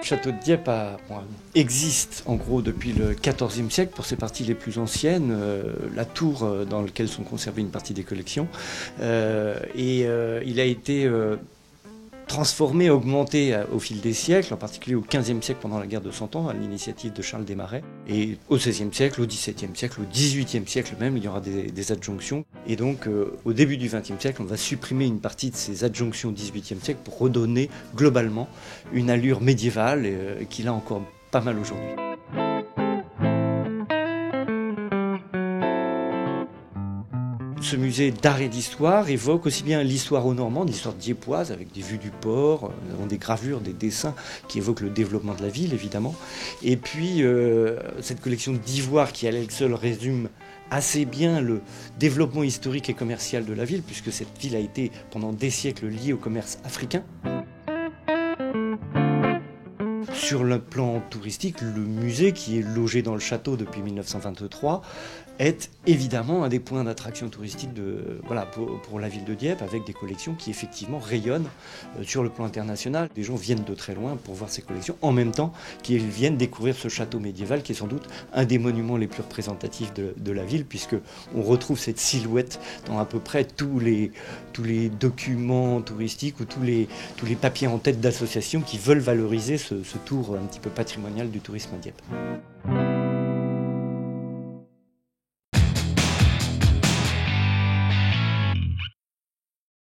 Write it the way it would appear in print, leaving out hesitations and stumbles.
Le château de Dieppe existe en gros depuis le XIVe siècle pour ses parties les plus anciennes, la tour dans laquelle sont conservées une partie des collections. Il a été transformé, augmenté au fil des siècles, en particulier au XVe siècle pendant la guerre de Cent Ans, à l'initiative de Charles Desmarets. Et au XVIe siècle, au XVIIe siècle, au XVIIIe siècle même, il y aura des adjonctions. Et donc, au début du XXe siècle, on va supprimer une partie de ces adjonctions au XVIIIe siècle pour redonner globalement une allure médiévale qu'il a encore pas mal aujourd'hui. Ce musée d'art et d'histoire évoque aussi bien l'histoire aux Normands, l'histoire dieppoise, avec des vues du port, nous avons des gravures, des dessins qui évoquent le développement de la ville, évidemment. Et puis, cette collection d'ivoire qui, à elle seule, résume assez bien le développement historique et commercial de la ville, puisque cette ville a été pendant des siècles liée au commerce africain. Sur le plan touristique, le musée, qui est logé dans le château depuis 1923, est évidemment un des points d'attraction touristique pour la ville de Dieppe, avec des collections qui effectivement rayonnent sur le plan international. Les gens viennent de très loin pour voir ces collections, en même temps qu'ils viennent découvrir ce château médiéval qui est sans doute un des monuments les plus représentatifs de la ville, puisqu'on retrouve cette silhouette dans à peu près tous les documents touristiques ou tous les papiers en tête d'associations qui veulent valoriser ce tour un petit peu patrimonial du tourisme à Dieppe.